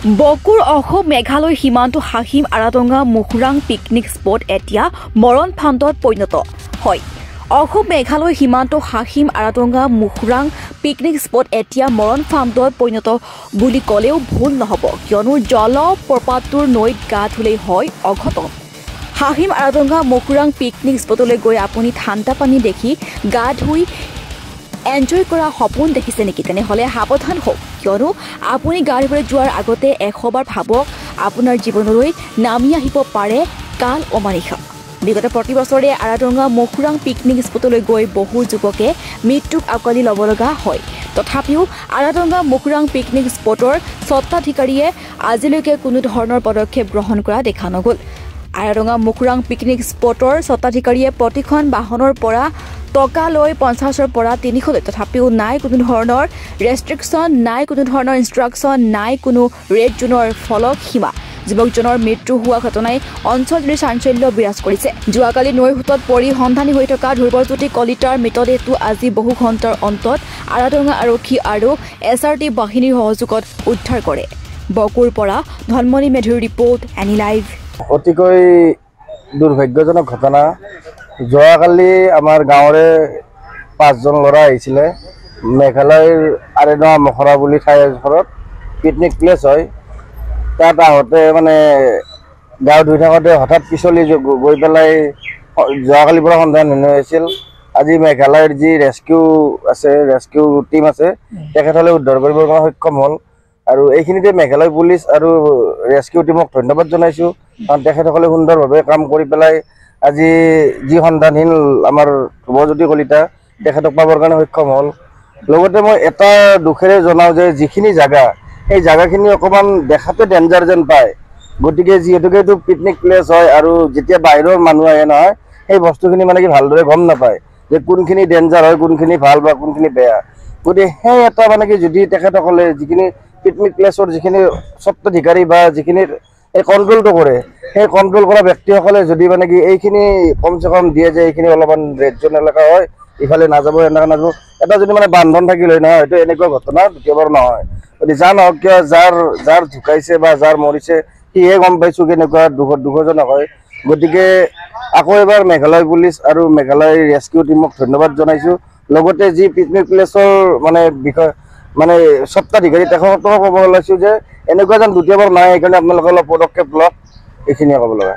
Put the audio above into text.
বকুৰ অসম মেঘালয় সীমান্ত Hahim আৰাটঙ্গা মুখৰাং picnic spot এতিয়া মৰণ ফান্দত পৰিণত হয়। অসম মেঘালয় সীমান্ত হাহিম আৰাটঙ্গা মুখৰাং পিকনিক স্পট এতিয়া মৰণ ফান্দত পৰিণত বুলি ক'লেও ভুল নহ'ব, কিয়নো জলপ্ৰপাতটোৰ নৈত গা ধুলেই হয় অঘটন। হাহিম আৰাটঙ্গা মুখৰাং পিকনিক স্পটলৈ গৈ আপুনি ঠাণ্ডা পানী দেখি গা ধুই এনজয় কৰা সপোন দেখিছে নেকি? তেনেহ'লে সাৱধান হওক, কিয়নো আপুনি গা ধুবলৈ যোৱাৰ আগতে 100 বাৰ ভাবক আপোনাৰ জীৱনলৈ নামি আহিব পাৰে কাল অমানিশা। বিগত প্ৰতি বছৰে আৰাটঙ্গা মুখৰাং পিকনিক স্পটলৈ গৈ বহু যুৱকে মৃত্যুক আঁকোৱালি ল'ব লগা হয়। তথাপিও আৰাটঙ্গা মুখৰাং পিকনিক স্পটৰ স্বত্বাধিকাৰীয়ে আজিলৈকে কোনো ধৰণৰ পদক্ষেপ গ্ৰহণ কৰা দেখা নগ'ল। আৰাটঙ্গা মুখৰাং পিকনিক স্পটৰ স্বত্বাধিকাৰীয়ে প্ৰতিখন বাহনৰ পৰা টকা লৈ 50ৰ পৰা 300লৈ, তথাপিও নাই কোনো ধৰণৰ ৰেষ্ট্ৰিকশ্যন, নাই কোনো ধৰণৰ ইনষ্ট্ৰাকশ্যন, নাই কোনো ৰেড জোনৰ ফলক সীমা। যুৱকজনৰ মৃত্যু হোৱা ঘটনাই অঞ্চলজুৰি চাঞ্চল্য বিৰাজ কৰিছে। যোৱাকালি নৈৰ সোঁতত পৰি সন্ধানী হৈ থকা ধ্ৰুৱজ্যোতি কলিতাৰ মৃতদেহটো আজি বহু ঘণ্টাৰ অন্তত আৰাটঙ্গা আৰক্ষী আৰু SRT বাহিনীৰ সহযোগত উদ্ধাৰ কৰে। বকুৰ পৰা ধনমণি মেধিৰ ৰিপৰ্ট, এনি লাইভ। অতিকৈ দুৰ্ভাগ্যজনক ঘটনা। যোৱাকালি আমাৰ গাঁৱৰে 5জন ল'ৰা আহিছিলে মেঘালয়ৰ আৰেনা মখৰা বুলি ঠাই ঘৰত পিকনিক প্লেচ হয়। তাত আহোঁতে মানে গা ধুই থাকোঁতে হঠাৎ পিছলি গৈ পেলাই যোৱাকালিৰ পৰা সন্ধান হৈ আছিল। আজি মেঘালয়ৰ যি ৰেস্কিউ টিম আছে তেখেতসকলে উদ্ধাৰ কৰিবৰ কাৰণে সক্ষম হ'ল। আৰু এইখিনিতে মেঘালয় পুলিচ আৰু ৰেস্কিউ টিমক ধন্যবাদ জনাইছোঁ, কাৰণ তেখেতসকলে সুন্দৰভাৱে কাম কৰি পেলাই আজি যি সন্ধানহীন আমাৰ ধ্ৰুৱজ্যোতি কলিতা তেখেতক পাবৰ কাৰণে সক্ষম হ'ল। লগতে মই এটা দুখেৰে জনাওঁ যে যিখিনি জাগা, সেই জাগাখিনি অকণমান দেখাতে ডেঞ্জাৰ যেন পায়। গতিকে যিহেতুকে এইটো পিকনিক প্লেচ হয় আৰু যেতিয়া বাহিৰৰ মানুহ আহে নহয়, সেই বস্তুখিনি মানে কি ভালদৰে গম নাপায় যে কোনখিনি ডেঞ্জাৰ হয়, কোনখিনি ভাল বা কোনখিনি বেয়া। গতিকে সেই এটা মানে কি যদি তেখেতসকলে যিখিনি পিকনিক প্লেচৰ যিখিনি স্বত্বাধিকাৰী বা যিখিনি এই কণ্ট্ৰলটো কৰে, সেই কণ্ট্ৰল কৰা ব্যক্তিসকলে যদি মানে কি এইখিনি কমচে কম দিয়ে যে এইখিনি অলপমান ৰেড জ'ন এলেকা হয়, ইফালে নাযাব, এনেকৈ নাযাব, এটা যদি মানে বান্ধন থাকিল হয় নহয়, হয়তো এনেকুৱা ঘটনা দ্বিতীয়বাৰ নহয়। গতিকে যা নহওক কিয় যাৰ ঢুকাইছে বা যাৰ মৰিছে সিহে গম পাইছোঁ কেনেকুৱা দুখজনক হয়। গতিকে আকৌ এবাৰ মেঘালয় পুলিচ আৰু মেঘালয় ৰেস্কিউ টিমক ধন্যবাদ জনাইছোঁ। লগতে যি পিকনিক প্লেচৰ মানে বিষয় মানে স্বত্বাধিকাৰী তেখেতকো ক'ব ওলাইছোঁ যে এনেকুৱা যেন দ্বিতীয়বাৰ নাই, সেইকাৰণে আপোনালোকে অলপ পদক্ষেপ লওক, এইখিনিয়ে ক'ব লগা।